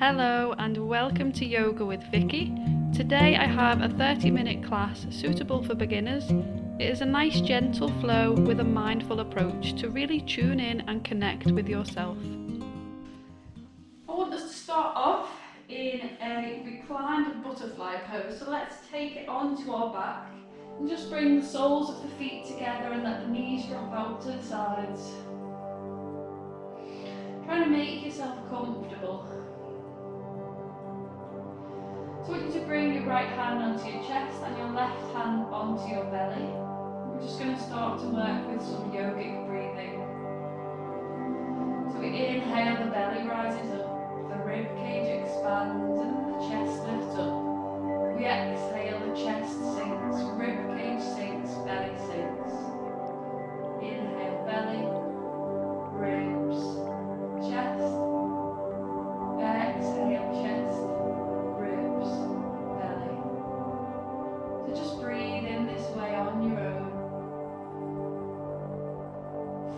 Hello and welcome to Yoga with Vicky. Today I have a 30-minute class suitable for beginners. It is a nice gentle flow with a mindful approach to really tune in and connect with yourself. I want us to start off in a reclined butterfly pose. So let's take it onto our back and just bring the soles of the feet together and let the knees drop out to the sides. Try to make yourself comfortable. So I want you to bring your right hand onto your chest and your left hand onto your belly. We're just going to start to work with some yogic breathing. So we inhale, the belly rises up, the rib cage expands and the chest lifts up. We exhale, the chest sinks, rib cage sinks, belly sinks. Inhale, belly, ribs, chest. Exhale, chest, ribs, belly. So just breathe in this way on your own.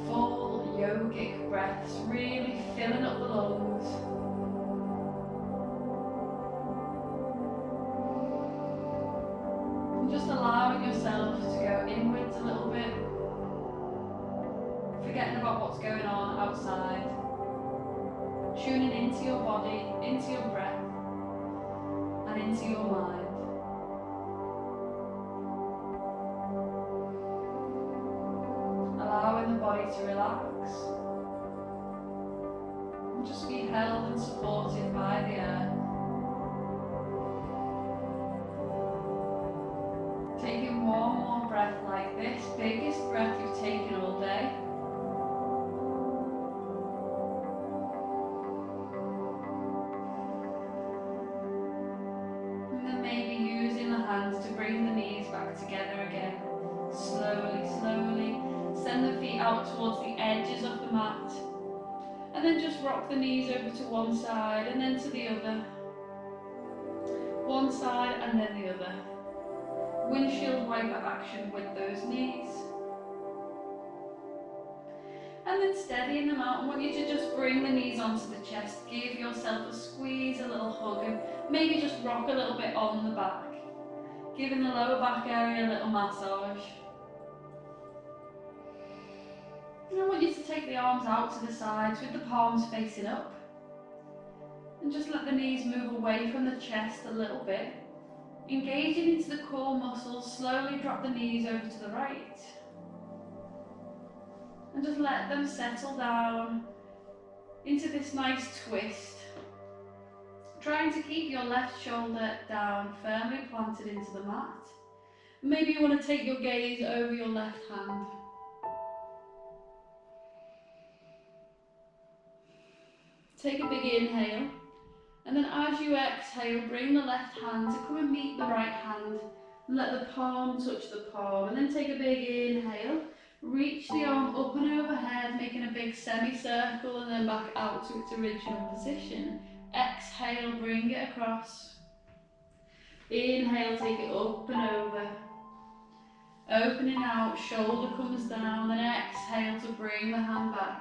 Full yogic breaths, really filling up the lungs. And just allowing yourself to go inwards a little bit, forgetting about what's going on outside. Tuning into your body, into your breath, and into your mind. Allowing the body to relax. And just be held and supported by the earth. Taking one more breath like this, biggest breath you've taken all day. Maybe using the hands to bring the knees back together again. Slowly, slowly. Send the feet out towards the edges of the mat. And then just rock the knees over to one side and then to the other. One side and then the other. Windshield wiper action with those knees. And then steadying them out. I want you to just bring the knees onto the chest. Give yourself a squeeze, a little hug, and maybe just rock a little bit on the back. Giving the lower back area a little massage. And I want you to take the arms out to the sides with the palms facing up. And just let the knees move away from the chest a little bit. Engaging into the core muscles, slowly drop the knees over to the right. And just let them settle down into this nice twist. Trying to keep your left shoulder down, firmly planted into the mat. Maybe you want to take your gaze over your left hand. Take a big inhale, and then as you exhale, bring the left hand to come and meet the right hand. And let the palm touch the palm, and then take a big inhale. Reach the arm up and overhead, making a big semicircle, and then back out to its original position. Exhale, bring it across. Inhale, take it up and over. Opening out, shoulder comes down, then exhale to bring the hand back.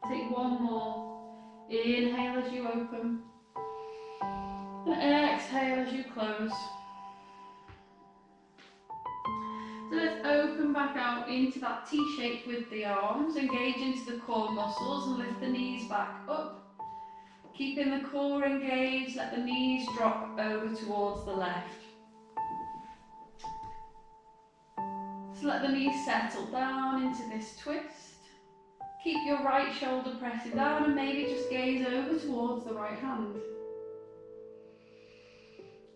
Take one more. Inhale as you open. And exhale as you close. So let's open back out into that T shape with the arms. Engage into the core muscles and lift the knees back up. Keeping the core engaged, let the knees drop over towards the left. So let the knees settle down into this twist. Keep your right shoulder pressing down and maybe just gaze over towards the right hand.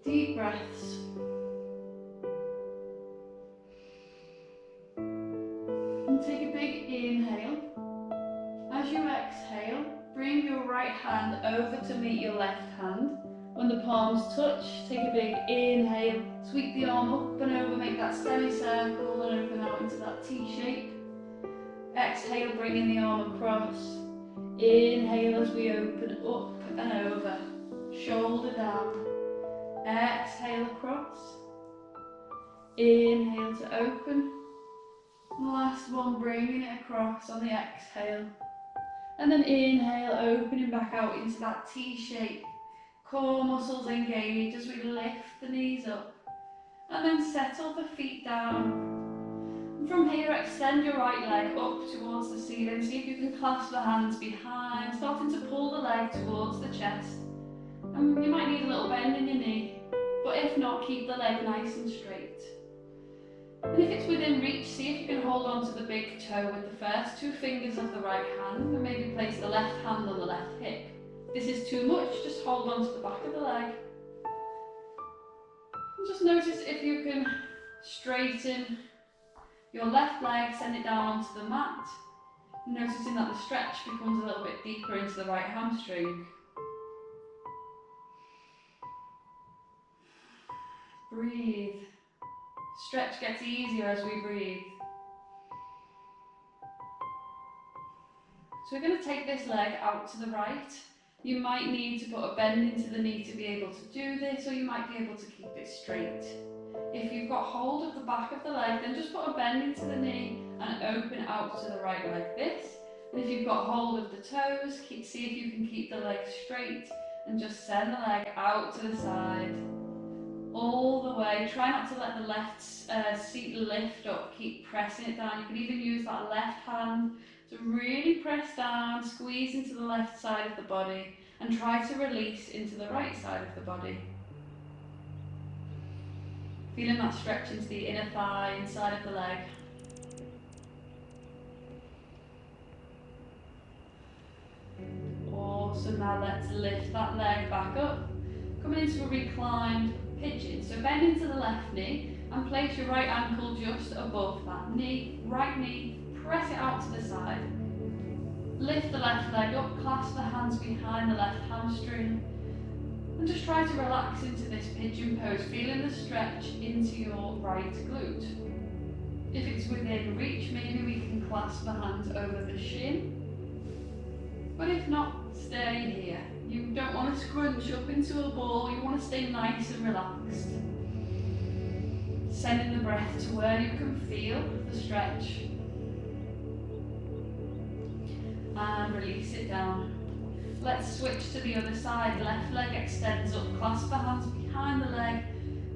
Deep breaths. And take a big inhale. As you exhale, bring your right hand over to meet your left hand. When the palms touch, take a big inhale, sweep the arm up and over, make that semicircle and open out into that T shape. Exhale, bringing the arm across. Inhale as we open up and over, shoulder down. Exhale across. Inhale to open. And the last one, bringing it across on the exhale. And then inhale, opening back out into that T shape. Core muscles engage as we lift the knees up. And then settle the feet down. And from here, extend your right leg up towards the ceiling. See if you can clasp the hands behind, starting to pull the leg towards the chest. And you might need a little bend in your knee, but if not, keep the leg nice and straight. And if it's within reach, see if you can hold on to the big toe with the first 2 fingers of the right hand, and maybe place the left hand on the left hip. If this is too much, just hold on to the back of the leg. And just notice if you can straighten your left leg, send it down onto the mat, noticing that the stretch becomes a little bit deeper into the right hamstring. Breathe. Stretch gets easier as we breathe. So we're going to take this leg out to the right. You might need to put a bend into the knee to be able to do this, or you might be able to keep it straight. If you've got hold of the back of the leg, then just put a bend into the knee and open it out to the right like this. And if you've got hold of the toes, see if you can keep the leg straight and just send the leg out to the side. All the way. Try not to let the left seat lift up, keep pressing it down. You can even use that left hand to really press down, squeeze into the left side of the body, and try to release into the right side of the body. Feeling that stretch into the inner thigh, inside of the leg. Awesome, now let's lift that leg back up. Coming into a reclined pigeon. So bend into the left knee and place your right ankle just above that knee. Right knee, press it out to the side. Lift the left leg up, clasp the hands behind the left hamstring. And just try to relax into this pigeon pose, feeling the stretch into your right glute. If it's within reach, maybe we can clasp the hands over the shin. But if not, stay here. You don't want to scrunch up into a ball, you want to stay nice and relaxed. Sending the breath to where you can feel the stretch. And release it down. Let's switch to the other side. Left leg extends up, clasp the hands behind the leg,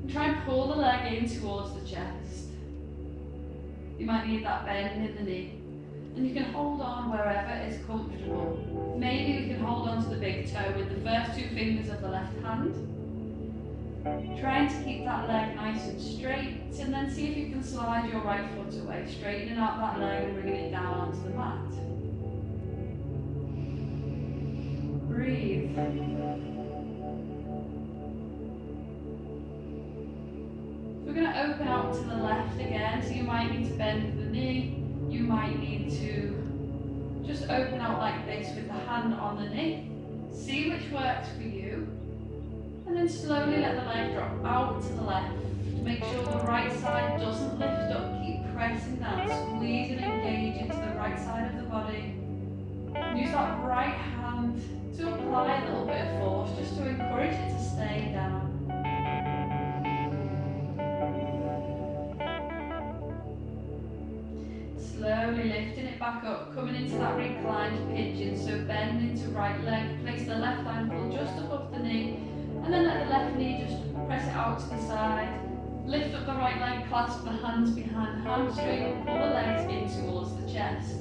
and try and pull the leg in towards the chest. You might need that bend in the knee. And you can hold on wherever is comfortable. Maybe we can hold on to the big toe with the first 2 fingers of the left hand. Trying to keep that leg nice and straight, and then see if you can slide your right foot away, straightening out that leg and bringing it down onto the mat. Breathe. We're going to open out to the left again, so you might need to bend the knee. You might need to just open out like this with the hand on the knee. See which works for you. And then slowly let the leg drop out to the left. Make sure the right side doesn't lift up. Keep pressing down, squeeze and engage into the right side of the body. Use that right hand to apply a little bit of force, just to encourage it to stay down. Slowly lifting it back up, coming into that reclined pigeon. So bend into right leg, place the left ankle just above the knee, and then let the left knee just press it out to the side. Lift up the right leg, clasp the hands behind the hamstring, pull the legs in towards the chest.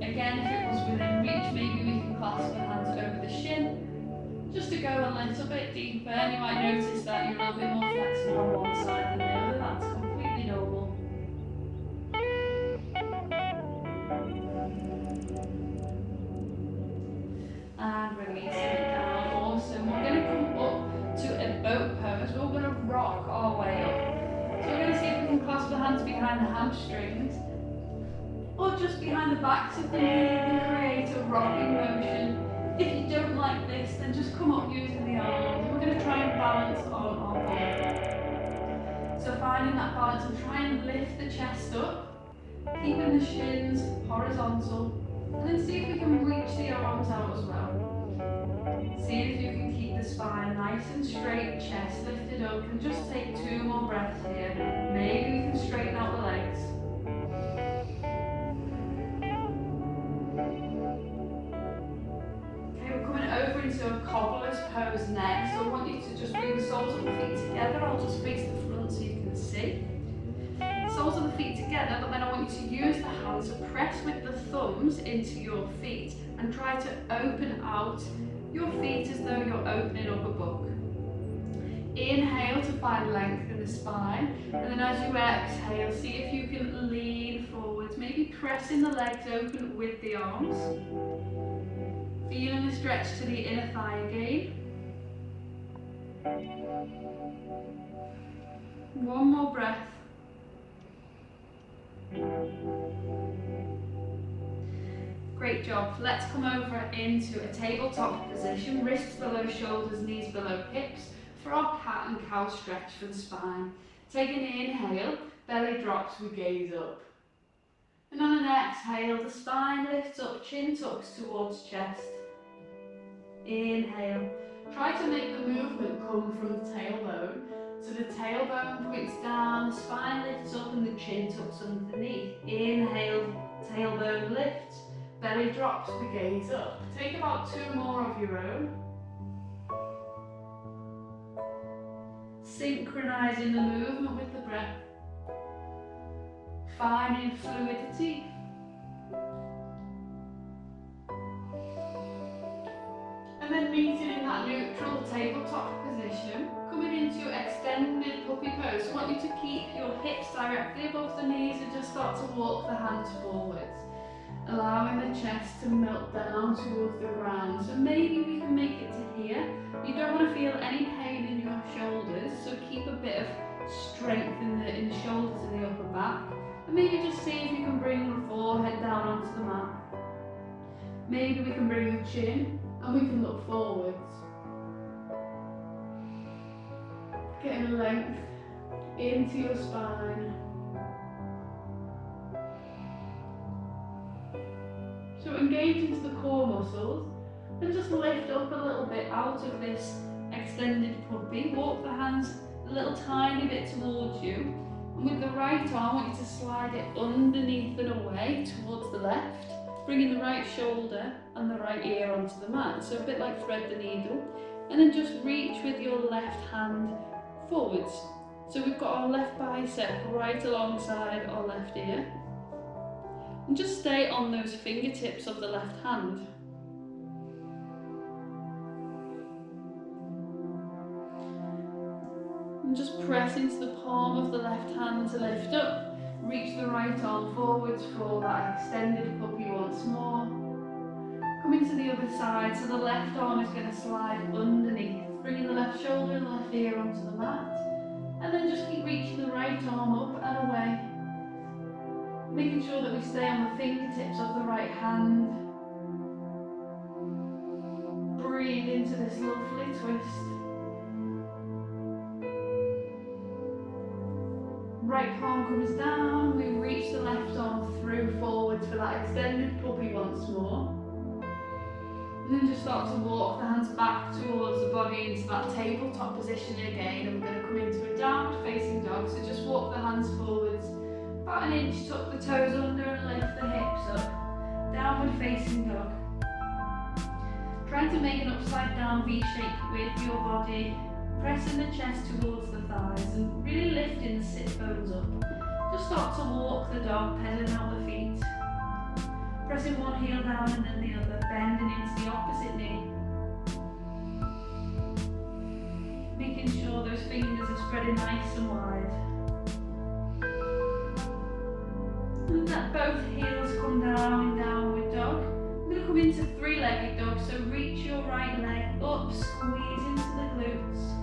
Again, if it was within reach, maybe we can clasp the hands over the shin, just to go a little bit deeper. And you might notice that you're a little bit more flexible on one side than the other. That's completely normal. And releasing it down. Awesome. We're going to come up to a boat pose. We're going to rock our way up. So we're going to see if we can clasp the hands behind the hamstrings, or just behind the backs of the knees, and create a rocking motion. If you don't like this, then just come up using the arms. We're going to try and balance on our bum. So finding that balance and try and lift the chest up, keeping the shins horizontal, and then see if we can reach the arms out as well. See if you can keep the spine nice and straight, chest lifted up, and just take 2 more breaths here. Maybe we can straighten out the legs. into a cobbler's pose next. So I want you to just bring the soles of the feet together. I'll just face the front so you can see. Soles of the feet together, but then I want you to use the hands to press with the thumbs into your feet and try to open out your feet as though you're opening up a book. Inhale to find length in the spine, and then as you exhale, see if you can lean forwards, maybe pressing the legs open with the arms. Feeling the stretch to the inner thigh again. One more breath. Great job. Let's come over into a tabletop position, wrists below shoulders, knees below hips, for our cat and cow stretch for the spine. Take an inhale, belly drops, we gaze up. And on an exhale, the spine lifts up, chin tucks towards chest. Inhale. Try to make the movement come from the tailbone. So the tailbone points down, the spine lifts up and the chin tucks underneath. Inhale, tailbone lifts, belly drops, we gaze up. Take about 2 more of your own. Synchronizing the movement with the breath. Finding fluidity. And then meeting in that neutral tabletop position, coming into extended puppy pose. I want you to keep your hips directly above the knees and just start to walk the hands forwards, allowing the chest to melt down towards the ground. So maybe we can make it to here. You don't want to feel any pain in your shoulders, so keep a bit of strength in the shoulders and the upper back. And maybe just see if you can bring the forehead down onto the mat. Maybe we can bring the chin and we can look forwards. Getting length into your spine. So engage into the core muscles and just lift up a little bit out of this extended puppy. Walk the hands a little tiny bit towards you. And with the right arm, I want you to slide it underneath and away towards the left, bringing the right shoulder and the right ear onto the mat. So a bit like thread the needle. And then just reach with your left hand forwards. So we've got our left bicep right alongside our left ear. And just stay on those fingertips of the left hand. And just press into the palm of the left hand to lift up. Reach the right arm forwards for that extended puppy once more. Coming to the other side, so the left arm is going to slide underneath, bringing the left shoulder and the left ear onto the mat. And then just keep reaching the right arm up and away. Making sure that we stay on the fingertips of the right hand. Breathe into this lovely twist. Right palm comes down, we reach the left arm through forwards for that extended puppy once more. And then just start to walk the hands back towards the body into that tabletop position again. And we're going to come into a downward facing dog, so just walk the hands forwards. About an inch, tuck the toes under and lift the hips up. Downward facing dog. Trying to make an upside down V shape with your body. Pressing the chest towards the thighs and really lifting the sit bones up. Just start to walk the dog, pedaling out the feet. Pressing one heel down and then the other, bending into the opposite knee. Making sure those fingers are spreading nice and wide. And let both heels come down in downward dog. I'm going to come into 3-legged dog, so reach your right leg up, squeeze into the glutes.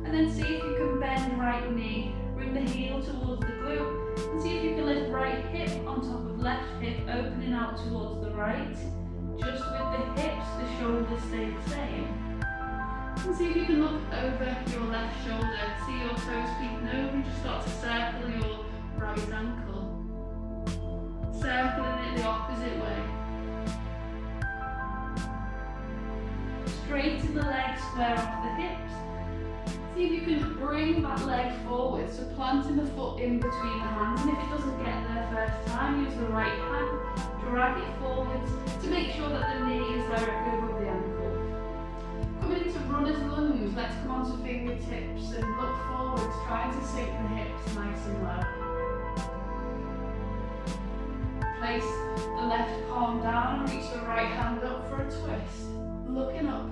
And then see if you can bend right knee, bring the heel towards the glute, and see if you can lift right hip on top of left hip, opening out towards the right. Just with the hips, the shoulders stay the same. And see if you can look over your left shoulder, see your toes peeking over, and just start to circle your right ankle. Circling it the opposite way. Straighten the legs, square off the hips. See if you can bring that leg forward, so planting the foot in between the hands, and if it doesn't get there first time, use the right hand, drag it forwards to make sure that the knee is directly above the ankle. let's come onto fingertips and look forwards, trying to sink the hips nice and low. Place the left palm down and reach the right hand up for a twist. Looking up,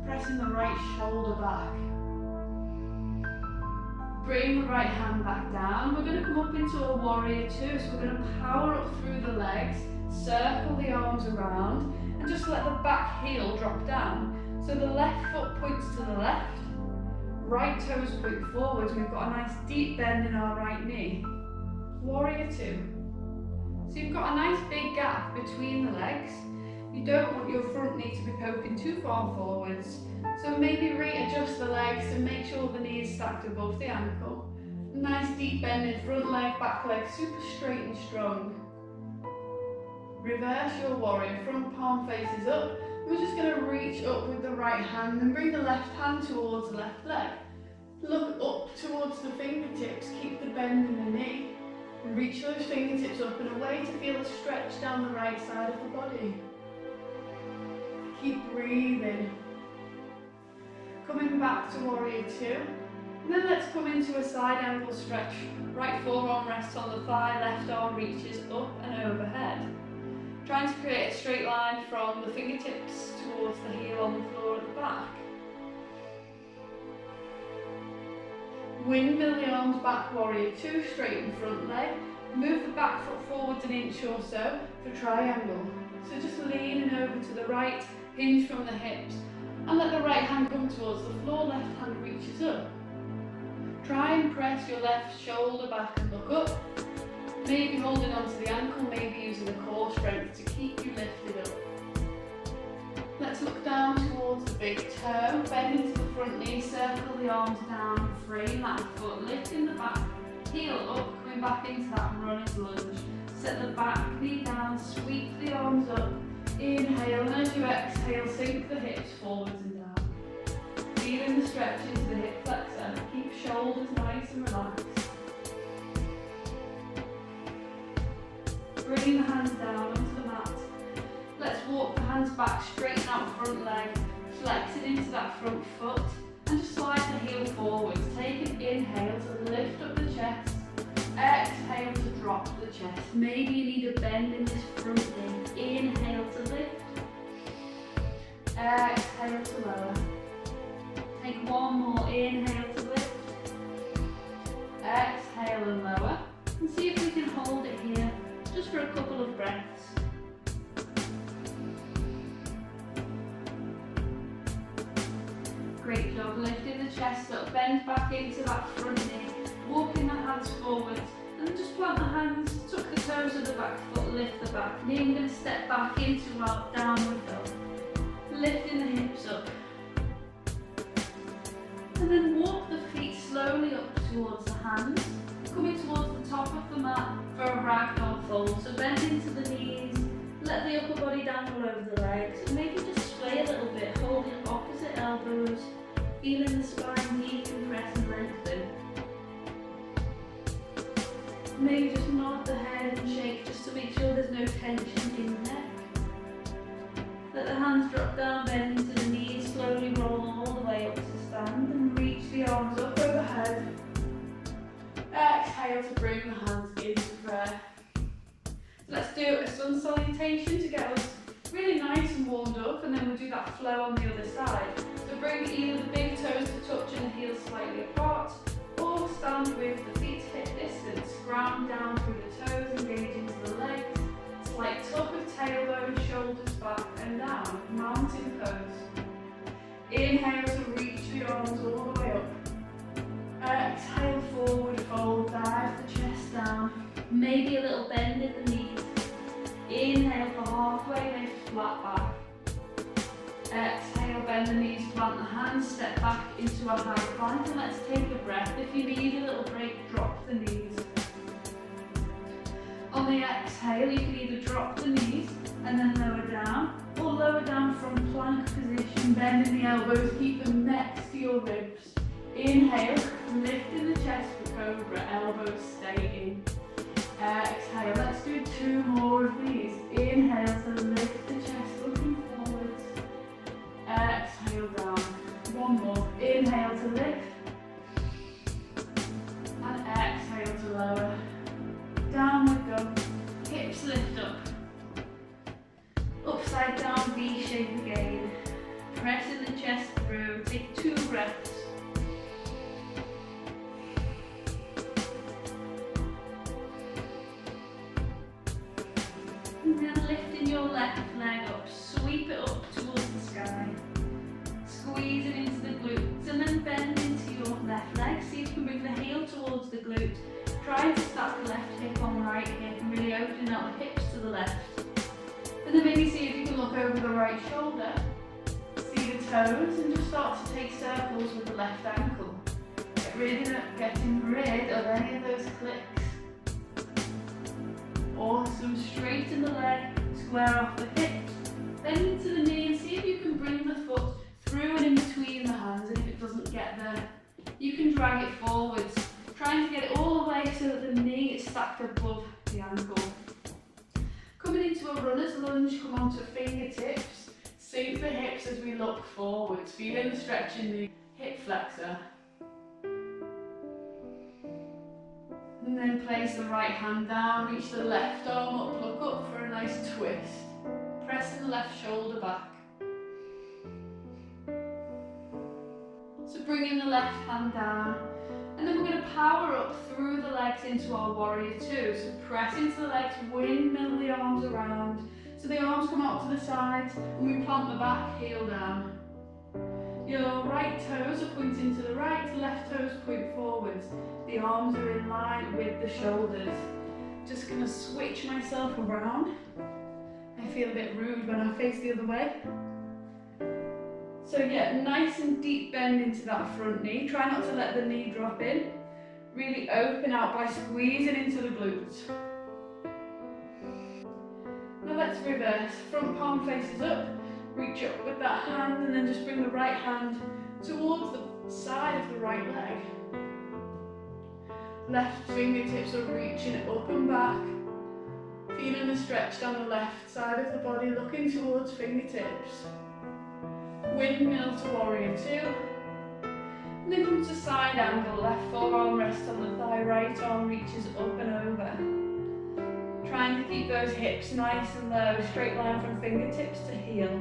pressing the right shoulder back. Bring the right hand back down. We're going to come up into a warrior two, so we're going to power up through the legs, circle the arms around, and just let the back heel drop down. So the left foot points to the left, right toes point forwards. We've got a nice deep bend in our right knee. Warrior two. So you've got a nice big gap between the legs. You don't want your front knee to be poking too far forwards. So maybe readjust the legs and make sure the knee is stacked above the ankle. Nice deep bend in front leg, back leg, super straight and strong. Reverse your warrior, front palm faces up. We're just going to reach up with the right hand and bring the left hand towards the left leg. Look up towards the fingertips, keep the bend in the knee. And reach those fingertips up and away to feel a stretch down the right side of the body. Keep breathing. Coming back to warrior two. And then let's come into a side angle stretch. Right forearm rests on the thigh, left arm reaches up and overhead. Trying to create a straight line from the fingertips towards the heel on the floor at the back. Windmill the arms back, warrior two, straighten front leg. Move the back foot forwards an inch or so for triangle. So just leaning over to the right, hinge from the hips, and let the right hand come towards the floor, left hand reaches up. Try and press your left shoulder back and look up. Maybe holding onto the ankle, maybe using the core strength to keep you lifted up. Let's look down towards the big toe, bend into the front knee, circle the arms down, frame that foot, lifting the back, heel up, coming back into that runner's lunge. Set the back knee down, sweep the arms up, inhale, and as you exhale, sink the hips forwards and down. Feeling the stretch into the hip flexor, keep shoulders nice and relaxed. Bring the hands down onto the mat. Let's walk the hands back, straighten out front leg, flex it into that front foot, and just slide the heel forwards. Take an inhale to lift up the chest, exhale to drop the chest. Maybe you need a bend in this front knee. Inhale to lift, exhale to lower. Take one more, inhale to lift, exhale and lower. And see if we can hold it here just for a couple of breaths. Great job, lifting the chest up, bend back into that front knee, walking the hands forward, and then just plant the hands, tuck the toes of the back foot, lift the back knee. We're going to step back into our downward dog, lifting the hips up. And then walk the feet slowly up towards the hands, coming towards the top of the mat for a ragdoll fold. So bend into the knees, let the upper body dangle over the legs, and maybe just sway a little bit, holding opposite elbows, feeling the spine decompress and lengthen. Maybe just nod the head and shake just to make sure there's no tension in the neck. Let the hands drop down, bend into the knees, slowly roll all the way up to stand and reach the arms up overhead. Exhale to bring the hands into prayer. Let's do a sun salutation to get us really nice and warmed up, and then we'll do that flow on the other side. So bring either the big toes to touch and the heels slightly apart, or stand with the feet hip distance, ground down through the toes, engage into the legs, slight tuck of tailbone, shoulders back and down, mountain pose. Inhale to reach the arms all the way up. Exhale, forward fold, dive the chest down. Maybe a little bend in the knees. Inhale for halfway lift, flat back. Exhale, bend the knees, plant the hands, step back into a high plank, and let's take a breath. If you need a little break, drop the knees. On the exhale, you can either drop the knees and then lower down, or lower down from plank position, bending the elbows, keep them next to your ribs. Inhale, lifting the chest for cobra, elbows stay in. Exhale, let's do two more of these. Inhale to lift the chest, looking forwards. Exhale down. One more. Inhale Inhale to lift. And exhale to lower. Downward dog. Hips lift up. Upside down V shape again. Pressing the chest through. Take 2 breaths. And then lifting your left leg up. Sweep it up towards the sky. Squeeze it into the glutes and then bend into your left leg. See if you can bring the heel towards the glute. Try to stack left hip on right hip and really open out the hips to the left. And then maybe see if you can look over the right shoulder. See the toes and just start to take circles with the left ankle. Getting rid of any of those clicks. Awesome. Straighten the leg, square off the hips. Bend into the knee and see if you can bring the foot through and in between the hands, and if it doesn't get there, you can drag it forwards, trying to get it all the way so that the knee is stacked above the ankle. Coming into a runner's lunge, come onto fingertips, sink the hips as we look forwards, feeling the stretch in the hip flexor. And then place the right hand down, reach the left arm up, look up for a nice twist. Pressing the left shoulder back. So bringing the left hand down, and then we're going to power up through the legs into our warrior two. So press into the legs, windmill the arms around. So the arms come out to the sides, and we plant the back heel down. Your right toes are pointing to the right, left toes point forwards. The arms are in line with the shoulders. Just going to switch myself around. I feel a bit rude when I face the other way. So yeah, nice and deep bend into that front knee. Try not to let the knee drop in. Really open out by squeezing into the glutes. Now let's reverse. Front palm faces up. Reach up with that hand and then just bring the right hand towards the side of the right leg. Left fingertips are reaching up and back. Feeling the stretch down the left side of the body, looking towards fingertips. Windmill to warrior two. And then come to side angle, left forearm rests on the thigh, right arm reaches up and over. Trying to keep those hips nice and low, straight line from fingertips to heel.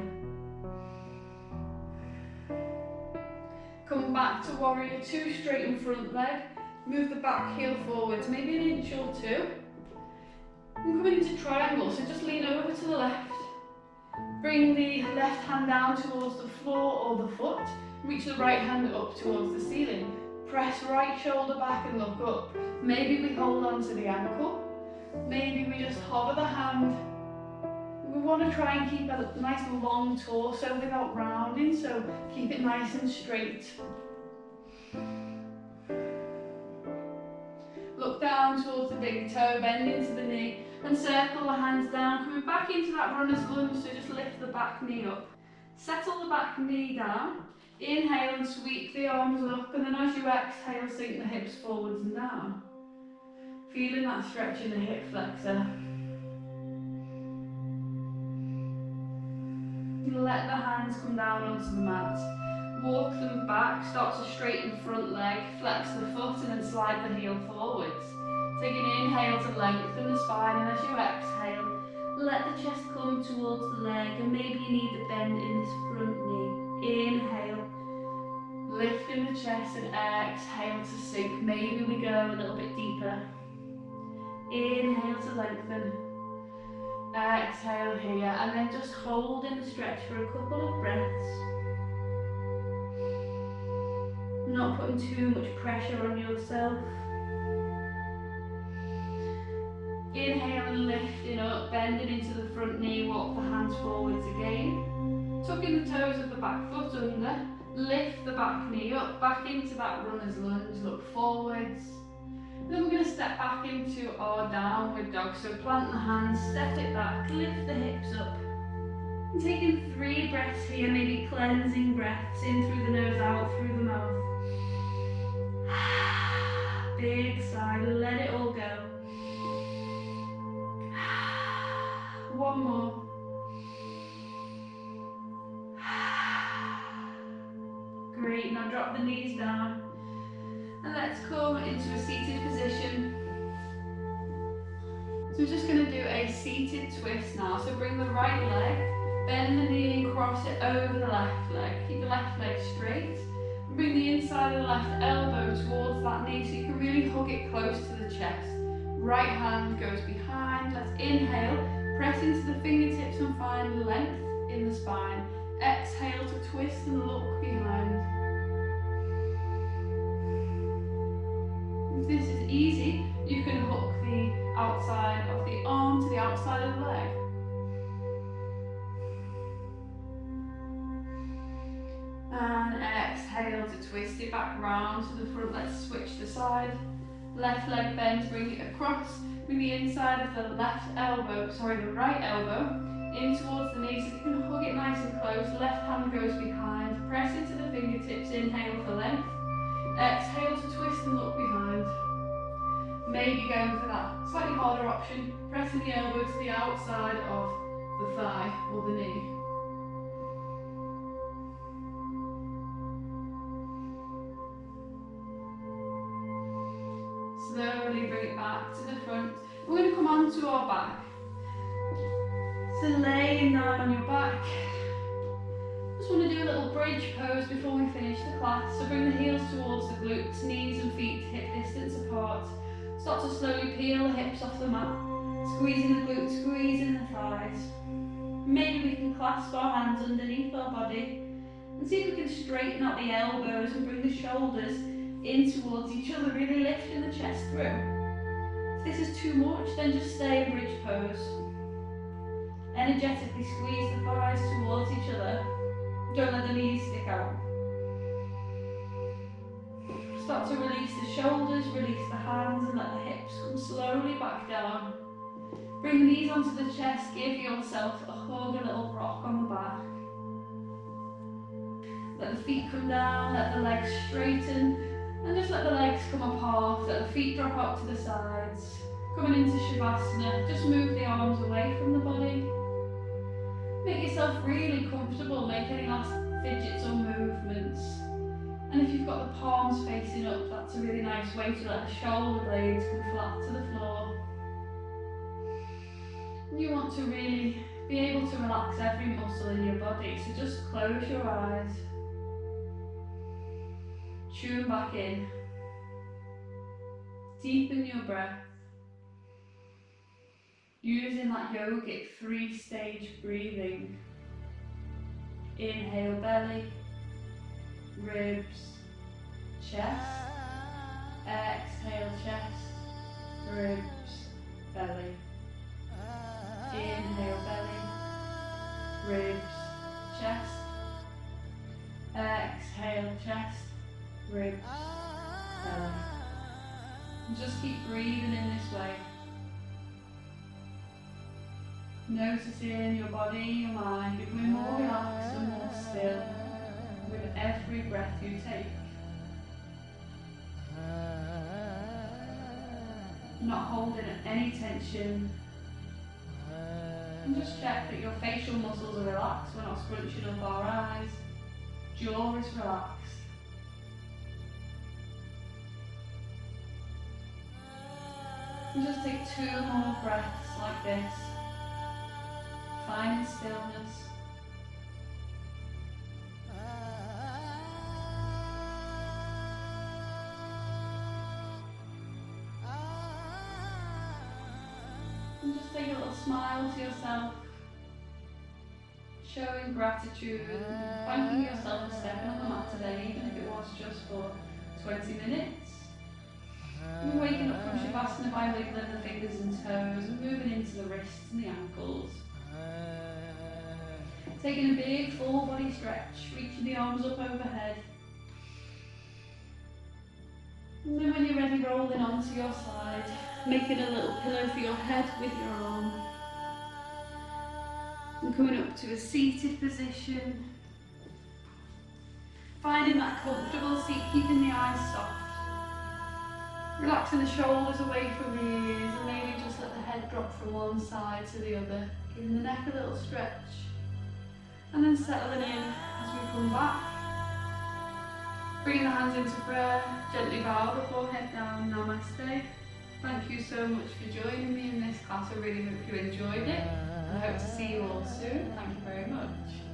Come back to warrior two, straighten front leg. Move the back heel forwards, maybe an inch or two. And coming into triangle, so just lean over to the left. Bring the left hand down towards the floor or the foot. Reach the right hand up towards the ceiling. Press right shoulder back and look up. Maybe we hold on to the ankle. Maybe we just hover the hand. We want to try and keep a nice long torso without rounding, so keep it nice and straight. Look down towards the big toe, bend into the knee and circle the hands down, coming back into that runner's lunge, so just lift the back knee up. Settle the back knee down, inhale and sweep the arms up, and then as you exhale, sink the hips forwards and down. Feeling that stretch in the hip flexor. Let the hands come down onto the mat. Walk them back, start to straighten front leg, flex the foot and then slide the heel forwards. Take an inhale to lengthen the spine, and as you exhale, let the chest come towards the leg, and maybe you need to bend in this front knee. Inhale, lifting the chest, and exhale to sink. Maybe we go a little bit deeper. Inhale to lengthen. Exhale here, and then just hold in the stretch for a couple of breaths. Not putting too much pressure on yourself. Inhale and lifting up, bending into the front knee, walk the hands forwards again. Tucking the toes of the back foot under, lift the back knee up, back into that runner's lunge, look forwards. Then we're going to step back into our downward dog, so plant the hands, step it back, lift the hips up. And taking 3 breaths here, maybe cleansing breaths, in through the nose, out through the mouth. Big sigh, let it all go. One more. Great. Great, now drop the knees down. And let's come into a seated position. So we're just going to do a seated twist now. So bring the right leg, bend the knee and cross it over the left leg. Keep the left leg straight. And bring the inside of the left elbow towards that knee so you can really hug it close to the chest. Right hand goes behind. Let's inhale, press into the fingertips and find length in the spine. Exhale to twist and look behind. If this is easy, you can hook the outside of the arm to the outside of the leg. And exhale to twist it back round to the front. Let's switch the side. Left leg bends, bring it across. Bring the inside of the the right elbow in towards the knee so you can hug it nice and close. Left hand goes behind. Press into the fingertips, inhale for length. Exhale to twist and look behind. Maybe going for that slightly harder option, pressing the elbow to the outside of the thigh or the knee. Slowly bring it back to the front. We're going to come onto our back. So laying down on your back. Just want to do a little bridge pose before we finish the class. So bring the heels towards the glutes, knees and feet hip distance apart. Start to slowly peel the hips off the mat. Squeezing the glutes, squeezing the thighs. Maybe we can clasp our hands underneath our body and see if we can straighten out the elbows and bring the shoulders in towards each other, really lifting the chest through. If this is too much, then just stay in bridge pose. Energetically squeeze the thighs towards each other. Don't let the knees stick out. Start to release the shoulders, release the hands and let the hips come slowly back down. Bring these onto the chest, give yourself a hug, a little rock on the back. Let the feet come down, let the legs straighten. And just let the legs come apart, let the feet drop out to the sides. Coming into Shavasana, just move the arms away from the body. Make yourself really comfortable, make any last fidgets or movements. And if you've got the palms facing up, that's a really nice way to let the shoulder blades come flat to the floor. You want to really be able to relax every muscle in your body, so just close your eyes. Tune back in. Deepen your breath. Using that yogic 3-stage breathing. Inhale belly, ribs, chest. Exhale chest, ribs, belly. Inhale belly, ribs, chest. Exhale chest, ribs, belly. And just keep breathing in this way. Noticing your body, your mind becoming more relaxed and more still with every breath you take. Not holding any tension. And just check that your facial muscles are relaxed. We're not scrunching up our eyes. Jaw is relaxed. And just take 2 more breaths like this. Finding stillness. And just take a little smile to yourself. Showing gratitude. Thanking yourself for stepping on the mat today, even if it was just for 20 minutes. And waking up from Shavasana by wiggling the fingers and toes and moving into the wrists and the ankles. Taking a big full body stretch, reaching the arms up overhead. And then when you're ready, rolling onto your side, making a little pillow for your head with your arm. And coming up to a seated position. Finding that comfortable seat, keeping the eyes soft. Relaxing the shoulders away from the ears and maybe just let the head drop from one side to the other. Giving the neck a little stretch. And then settling in as we come back. Bringing the hands into prayer, gently bow before head down, Namaste. Thank you so much for joining me in this class. I really hope you enjoyed it. I hope to see you all soon. Thank you very much.